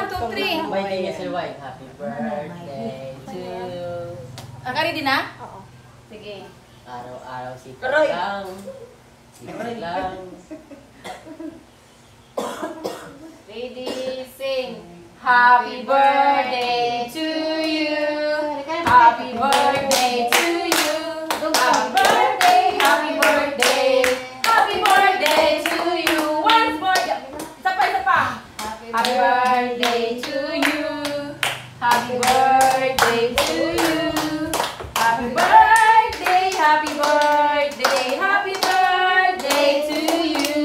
2, 3. Birthday niya Sir White. Happy birthday to you. Akari din na? Oo. Sige. Araw-araw sikat lang. Sikat lang. Ready, sing. Happy birthday to you. Happy birthday to you. Happy birthday, happy birthday. Happy birthday to you. Once more. Isa pa. Happy birthday to you. Happy birthday to you. Happy birthday, happy birthday, happy birthday to you.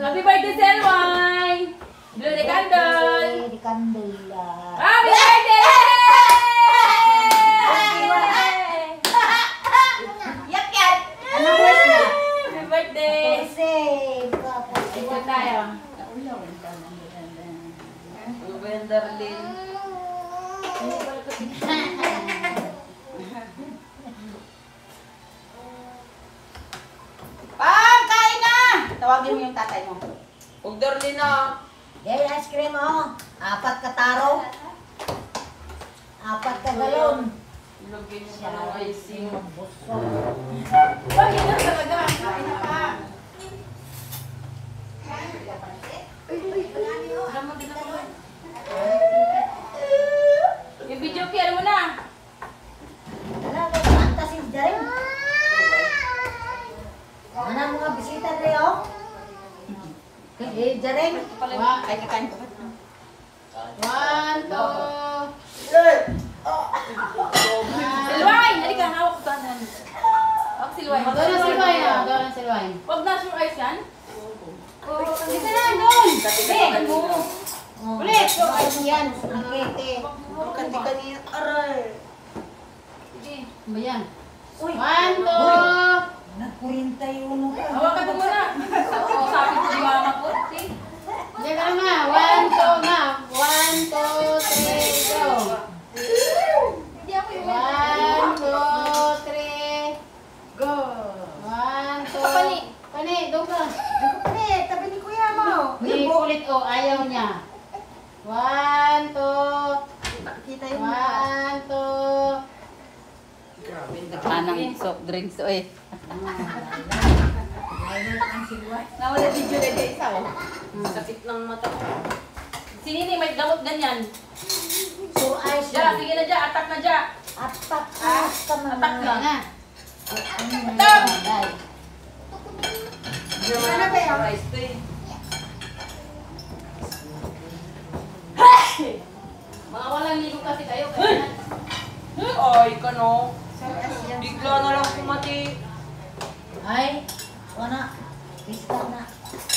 Happy birthday, Selway. Blow the candle. Di candle. Happy birthday! Yak yan! Ano wish mo? Happy birthday! Kasi, Ito tayo. Ano ba yan, darling? Pam, kain na! Tawagin mo yung tatay mo. Huwag darling na. Yay, ice cream oh. 4 ka taro. 4 ka galon. Ilagay niyo pa ng icing. Bakit na talaga? Kain na pa. Yung video kaya mo na. Ano, kanta si Jaring. Ano mga bisita rin oh? Eh, Jaring. Ay, kakain ko. 1, 2. Silway! Halika, hawak ka na. Hawak silway. Doon ang silway. Huwag na sure eyes yan. Isa na, doon! Tingnan mo. Ulit! So, ay yan. Ang kete. Kandi kanina. Aray. Sige. Ano ba yan? Uy. 1, 2. Nag-41 ka. Hawakan mo muna. Oo, sabi ko di mama ko. See? Diyan ka na. 1, 2 na. 1, 2, 3, go! Hindi ako yung 1, 2, 3, go! 1, 2. Pani. Pani, doon ka. Ay, tabi ni Kuya mo. Hindi kulit o, ayaw niya. 1, 2. Kita yun. 1, 2. Anang soft drinks oy. Ayun ang silway. Nawala video na dyan isa oh. Sakit ng mata ko. Si Nini may gamot ganyan. So, ice Diya, sige na dyan. Atak na dyan. Atak ka man. Atak na. Na. Atak! Dahil. Ano ba yung rice to eh? Mga walang ligo kasi kayo. Kaya Ay, kano. Bigla na lang pumati. Ay, wala. Pista na.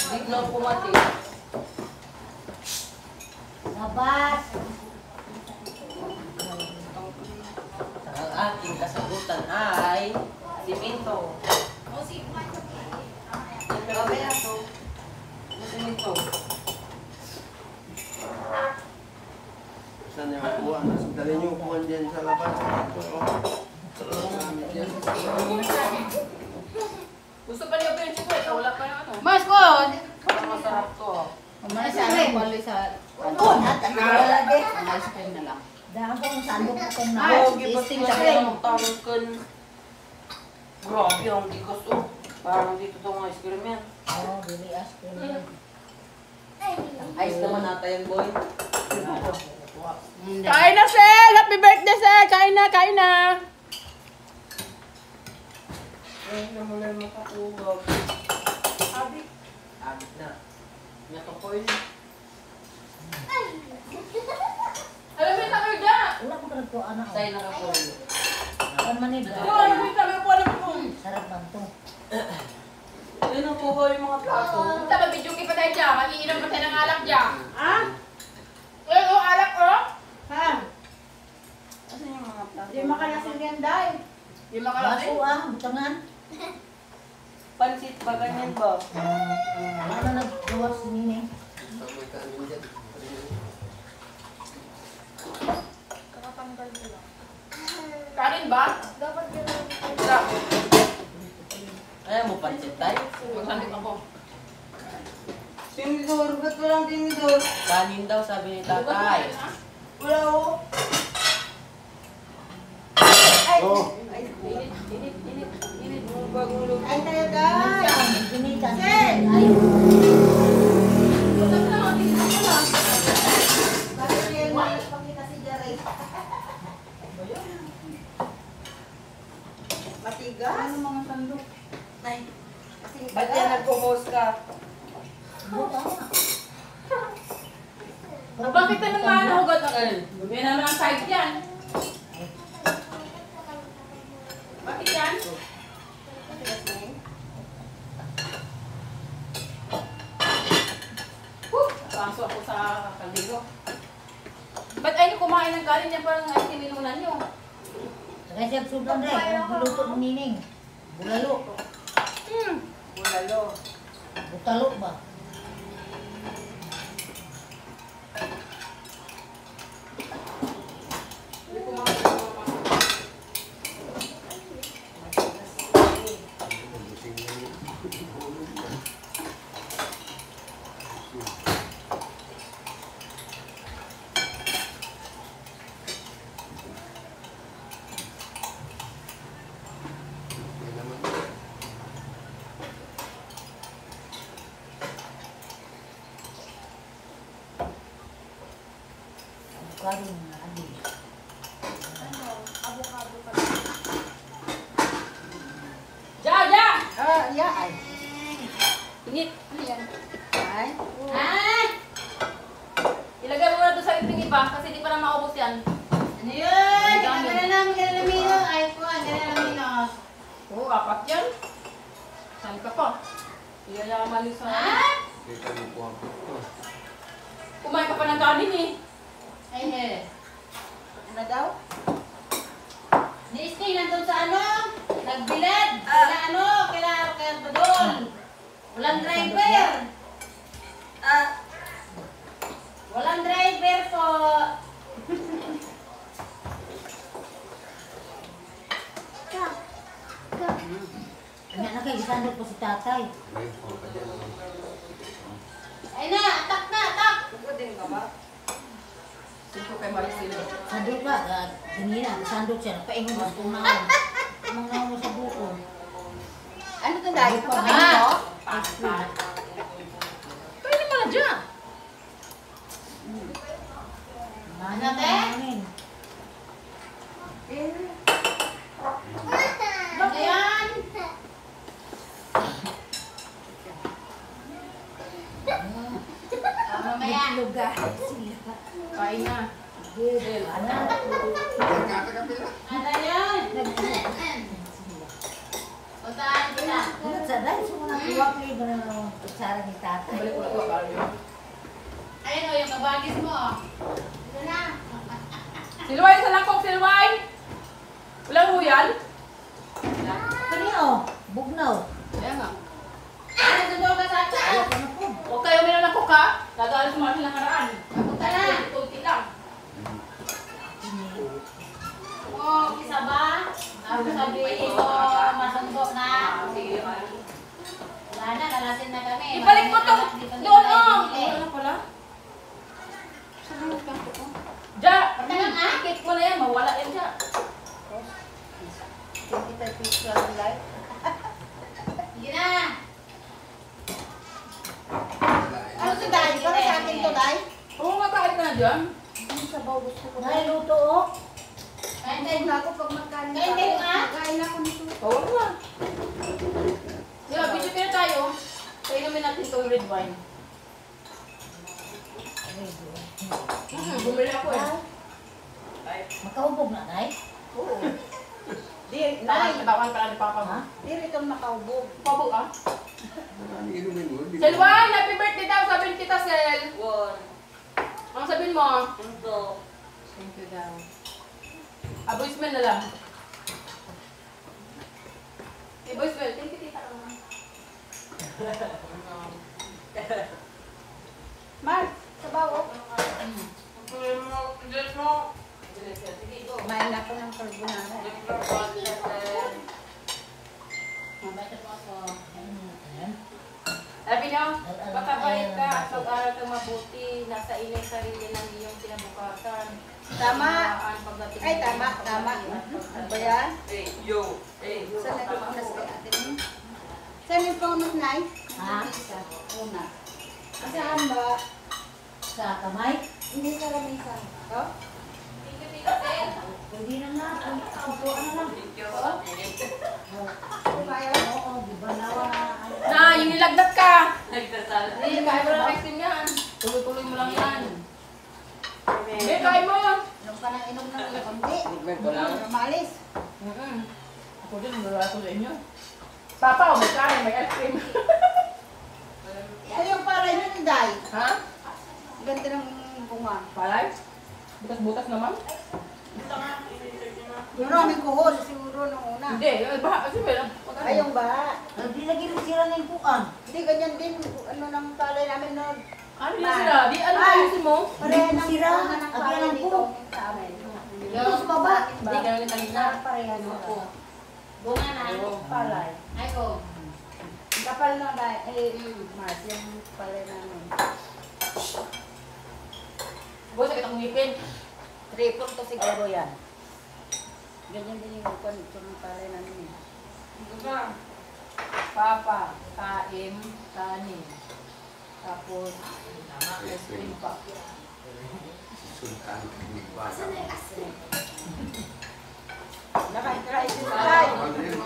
Bigla pumati. Labas. Ang aking kasagutan ay simento. Mamaya to. Simento. Saan yung upuan? Dali niyo upuan dyan sa labas. gusto pa niyo pa yung chikwet. Wala pa yung ano. Mas ko! Parang masarap to. Umali sa ano, umali sa... Oh, natanggal din. Ice cream na lang. Dahil kong sandok akong na. Ay, Grabe, ba't tasting kasi siya. ang tangkan? Grabe, ang tigas to. Parang dito itong ice cream yan. Oh, bili ice cream. Ice naman nata yan, boy. Hindi. Kain na, Sel! Happy birthday, Sel! Kain na, kain na! Ay, naman na makakugag. Abit. Abit na. Nakapoil. Alam mo yung takar dyan! Wala ko ka ko anak. Sa'yo nakapoil. Ano man ito? Oo, alam mo yung takar po, alam mo. Sarap man to. Yun ang kuha yung mga plato. Punta ba video pa tayo dyan? Mag-iinom pa tayo ng alak dyan. Ha? Eh, oh, alak, oh! Ha? Asan yung mga plato? Yung makalasing yan, day. Yung Baso makalasing? ah, butangan. Pansit ba ganyan ba? Ano naggawa si Nini? Kanin ba? Dapat Ayaw mo pansit tayo? Magsandik ako. Timidor, ba't walang timidor? Kanin daw, sabi ni tatay. Wala o. Oh, Ay, tayo guys. Ginitan. Ay. Bakit yan? Pakita si Jaray. Matigas? Ano mga sandok? Ay. Kasing Ba't yan nagpo-post ka? Bakit na naman nahugot ang May naman ang side yan. Bakit yan? Pasok ako sa kaldero. Ba't ay nyo kumain ng galing yan parang ay timinunan nyo? Kaya siya sobrang rin. Ang luto ng nining. Bulalo. Bulalo. Butalo ba? Hindi kumain ng mga yan naman. Avocado na adi. Ja! Yeah, ay. Init. Ano yan? Ay. Ilagay mo na doon sa iting iba kasi di pa na maubos yan. Ano yun? Gano'n namin, gano'n namin yun. iPhone, gano'n namin yun. Oo, apat yan. Saan ka pa? Iyan niya kamali sa... Kita mo po ako. Kumain ka pa ng kanin eh. Ay, eh. Ano daw? Ni-stay nandun sa ano? Nagbilad. Kila ano? Kila doon. Walang driver. Walang driver po. Kanya na kayo, sandok po si tatay. Ay, oh, ka dyan. Ay na, atak na, atak. Sino kay Maricel? Sandok ba? Ganina, sandok siya. Paingon mo kung naon. Amang naon mo sa buko. Ano ito dahil? Pasta. Pwede mo na dyan. Mana Ate? namin. Ayan. Mamaya. Lugar sila. Kain na. Gil, anak. Nagkakapila. Ano yun? Puntahan kita. Ano sa dahil sa mga tuwak ni ba na kutsara ni tatay? Balik ko na ito kayo. Ayun o, yung kabagis mo. Ito na. Silway sa langkong, silway! Walang huyal? Kaniyo, bugnaw. Kaya nga. Ano ito ka sa atin? Ayaw ko na po. Huwag kayo minom ng kuka. Gagawin sa mga sinakaraan. Punta na. Tunti lang. O, isa ba? Ako sabihin mo, masundok na. Sige. Wala na, lalasin na kami. Ibalik mo to. Maraming anak dito Doon na oh. binili. Ano pala? Saan yung kanto ko? Ja! Punta lang ah. Ikit mo na yan. Mawala yan siya. Hindi tayo picture ng light. Sige na. Ano si Day? Para sa akin to, Day? Oo nga, kahit na dyan. Day, luto oh. Kain tayo. ako pag magkanin Kain tayo ah. Kain ako nito. Oo nga. Yeah, video na tayo. Kainumin natin itong red wine. Bumili ako eh. Makaubog na, Day? Oo. Di, natawan ka lang ni Papa mo. Di rito makaubog. Pabo ka? Ano inumin mo? Di ba? Selway, happy birthday daw. Sabihin kita, Sel. Ano sabihin mo? Thank you daw. Voicemail na lang. Voicemail. Thank you, tita. Mark, sabaw oh. Kumain ako ng carbonara. Mabait po ako. Sabi niyo, baka bait ka. at pag-aral kang mabuti. Nasa inay sarili ng iyong kinabukasan. Tama. Pagdating Ay, ng tama, iyong tama. pagdating. Ano ba yan? Yo. Saan na punas kay ate? Saan yung punas, Nay? Ha? Una. Saan ba? Sa kamay? Hindi sa lamisan. Oh? Thank you, Tita Sel. Pwede na nga. Upuan na lang. Kumayo? Oo, di ba nawa na ano? Na, yung nilagdat ka. Nagdasal. Hindi, kaya mo lang ice yan. Tuloy-tuloy mo lang yan. Hindi, kaya mo. Inom ka ng inom ng kundi. ko lang. Malis. Ako din, nagdala ko sa inyo. Papa, may kain, may ice cream. Ito yung para yun, Day. Ha? Ganda ng bunga. Palay? Butas-butas naman? Maraming kuhol siguro nung una. Hindi, kasi meron. Ay, yung ba? Hindi lagi mo sila ng puan. Hindi, ganyan din. Ano ng palay namin nun. Ano yun sila? Di, ano Ay! ayusin mo? Pareha ng Sira. bunga ng Agyan palay ang dito buhok. sa amin. Ito sa baba. Hindi, gano'n yung kanina. Pareha ng Oo. bunga na palay. Ay, ko. Ang kapal na dahil, Mars, yung palay namin. Boy, sakit akong ngipin. Triple to siguro yan. Ganyan din yung upan ito ng palay namin. Papa, kain, kanin. Tapos, ice cream pa. Sultan. Bata. Nakain si Tay. Ano yun?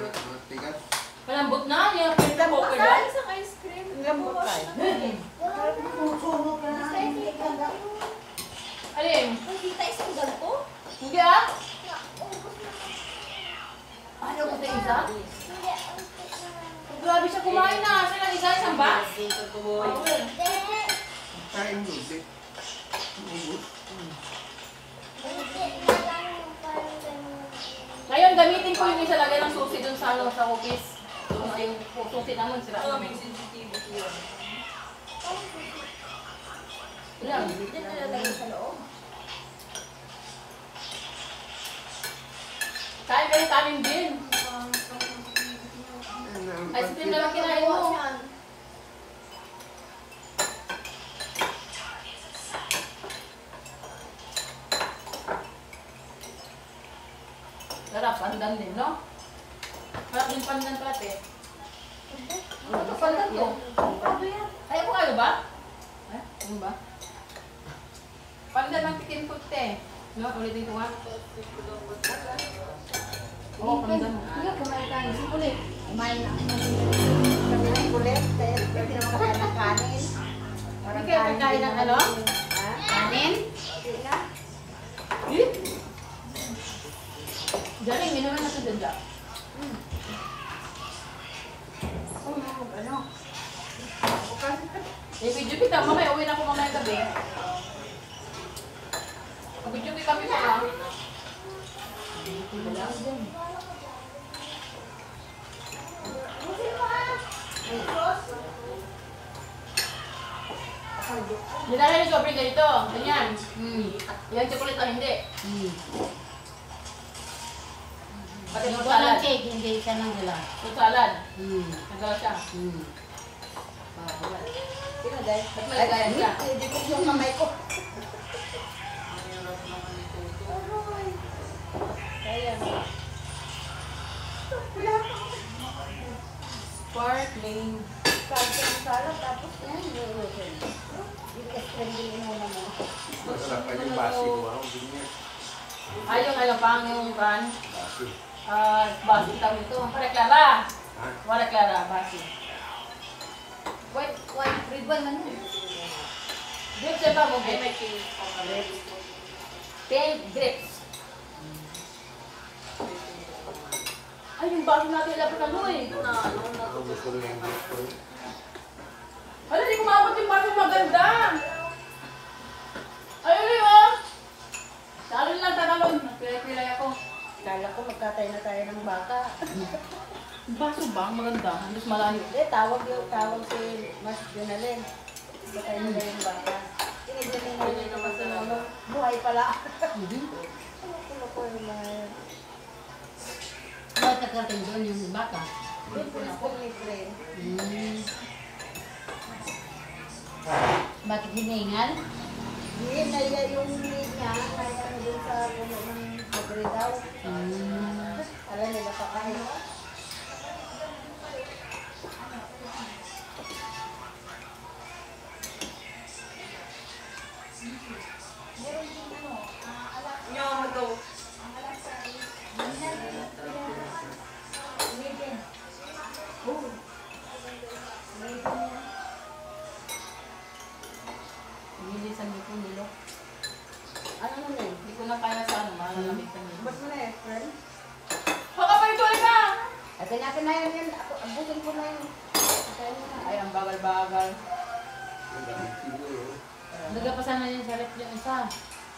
Matigas. Malambot na, yung pinta poker dyan. Lambot tayo. Susunod ka na. Hindi ka na. Alin? Kita isang ganito? Hindi ah? Ano ko sa isa? Grabe siya kumain na. Siya lang isa, isang ba? Kain mo. Di. Ubus. Ngayon, gamitin ko yung isa lagay ng susi dun sa, ano, sa cookies. Susi naman sila. Ilang? Diyan nilalagay sa loob. Kain kayo kanin din. Ice cream na lang kinain mo. Sarap, pandan din, no? Sarap din pandan pati. Ano pandan to? Ayaw mo kayo ba? Ano ba? Pandan ng tikim puti. No, ulitin ko nga. Oo, pandan. Hindi ka kumain ka. Isip ulit. Kumain na. Kami ng kulit. Pwede naman kakain ng kanin. Hindi kayo kakain ng ano? Ha? Kanin? Hindi nga. Eh? Galing, yun naman natin dyan dyan. Ano? I-video kita, mamaya uwi na ako mamaya gabi. Video kita kami pa lang. Dinala ni Sobrang ganito, ganyan. Yan chocolate o hindi. Pati Ito fruit lang salad. cake. Hindi ka nang dala. Fruit salad. Nagdala siya. Sino dahil? Ba't may lagayan siya? Hindi ko yung kamay ko. Ayan. Sparkling. Kalsong salad tapos yan. Yung extreme din mo naman. Masarap pa yung basi ko. Ganyan. Ay, yung ano pang yung kan. Basi. Basi tawag ito. Wala Clara. Ha? Wala Clara, basi. White ribbon man yun. Grapes siya ba mo? Grapes. Grapes. Ay, yung baso natin ilapit na doon eh. Ako gusto rin yung gusto. Ano, di kumabot yung baso maganda. Ayun yun oh. Talon lang, tagalon. Pilay-pilay ako. Kala ko magkatay na tayo ng baka. Baso ba? Maganda. Halos malayo. Hindi, tawag si Mas Jonalyn. Patay na yung baka. Tinignan niya naman sa lolo. Buhay pala. Ano ko yung mga yun. Bakit nakarating doon yung baka? Doon po na po ni friend. Bakit hiningal? Hindi, naiya yung lead niya, kaya ano dun sa puno ng magre daw. Alam nila pa kayo. Yung ito. Bilisan niyo po nilo. Ano mo na eh? Hindi ko na kaya sa ano, malalamig ka nilo. Ba't mo na eh, friend? Baka pa ito ka! Atin natin na yun. Ako, abutin ko na yun. Atin mo na. Ay, ang bagal-bagal. Ang dami kilo yun. Nagapasan na yun sa rep yung isa.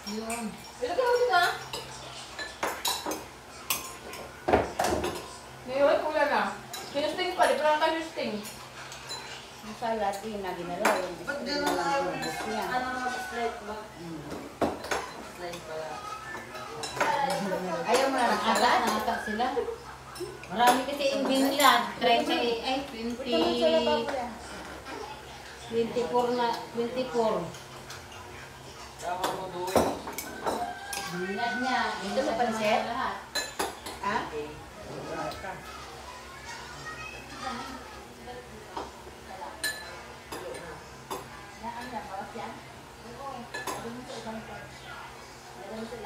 Yun. Ilagay mo din ha. Ngayon, ulan na. Sinusting pa, di pa lang kayo sting. Yung salad, yun na ginalaw. Yung Ba't biscuit gano'n na na lang yung bus niya. ano mag-slide ba? Slide pala. Ayaw mo na ng Nakata, salad? nakata sila. Marami kasi yung binila. 30, ay, Ito naman sila ba 20, ko yan? 24 na, 24. Tama mo doon. Binilad niya. Ito sa pansit? Lahat. Ha? Okay.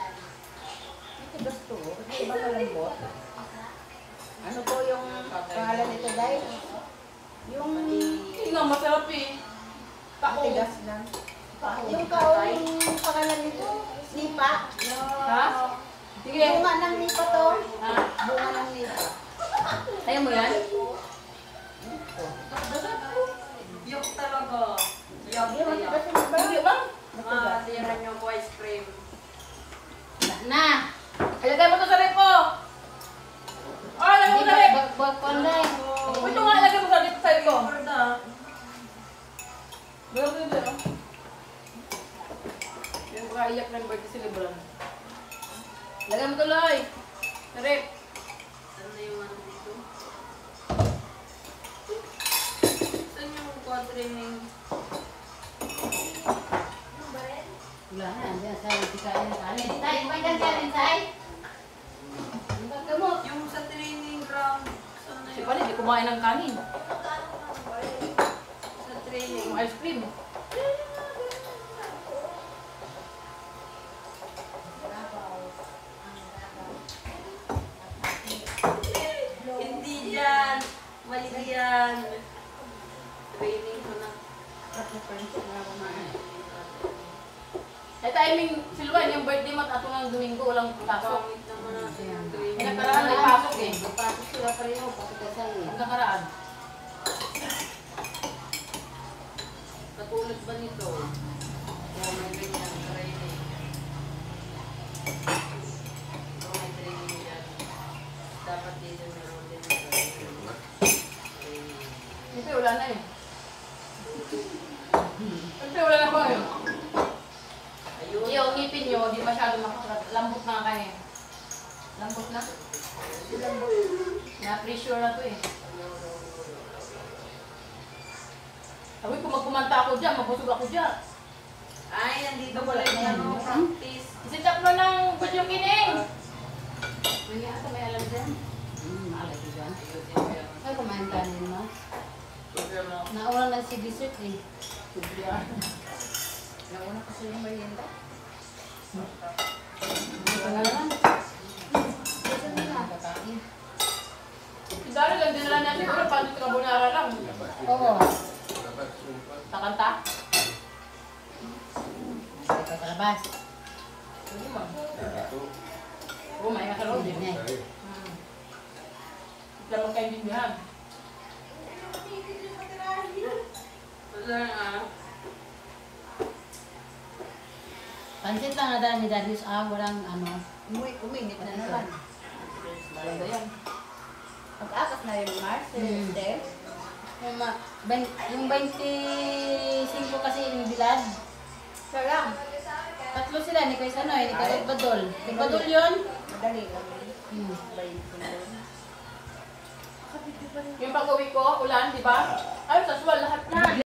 Ito gusto. Ito ba malambot? Ano po yung pangalan nito, Day? Yung Hindi nga, masarap eh. Tako. matigas lang. Yung kaon, yung pangalan nito, nipa. Ha? Sige. Bunga ng nipa to. Ha? Bunga ng nipa. Ayaw mo yan? Yok talaga. Yok Hindi, na matigas yok. yung ba? Hindi ba? Matigas. Tiran yung ice cream. Na. Ilagay mo to sa rep ko. Oh, ilagay mo Di sa ba, rep. bag ko na eh. Ito nga, ilagay mo sa rep sa ko. Gorda. Meron din dyan, oh. Yung pakaiyak ng birthday celebration. Ilagay mo tuloy. Sa rep. Saan na yung ano dito? Saan yung quadrining? Wala na, andyan sa tikain ng kanin. Tay, may ganyan tay. Gamot. Yung sa training ground. Saan na Si yun? Pani, di kumain ng kanin. Sa training. Yung ice cream. Hindi yan. Mali yan. Training ko na. Eh, timing, Silwan, yung birthday mo at ng Domingo, walang pasok. Pangit naman natin yung Yung training. nakaraan may pasok eh. Pasok sila pareho, pasok ka sa iyo. Yung nakaraan. Katulad ba nito? Kung may ganyan, training. Kung may training yan. Dapat dito meron din yung training. Siyempre, wala na eh. Siyempre, wala na ba yun? Ayun. Yung ngipin nyo, di masyado makakat. Lambot na kayo. Lambot na. Na-pressure na to eh. Sabi, kung magkumanta ako dyan, mabusog ako dyan. Ay, nandito pala yung ano, practice. Sit up na ng video kining. May ata may alam dyan. Alam ko dyan. Ayusin mo yan. Ay, kumain kanin mo. Sugar mo. Nauna lang si dessert eh. Subya. Nauna kasi yung merienda. Hindi pa nga naman. Gusto mo na. Kakain. Si Dari lang dinala niya siguro, paano ito kabunara lang. Oo. Dapat sumpat. Takanta? Ito sa labas. Hindi mo. Ito. Oo, may karoon din. Hindi. Ay, Wala mong kaintindihan. Wala nga. Pansit lang na dahil ni Darius. Walang ano. Uminit na naman. Maganda yan. Pag-akas na yung Mars, Thursday. Yung 25 kasi yung bilad. Siya lang. Tatlo sila, ni Kuya Sanoy, ni Kuya Badol. Ni Badol yun? Madali lang. Hmm. Yung pag-uwi ko, ulan, di ba? Ay, saswal, lahat na.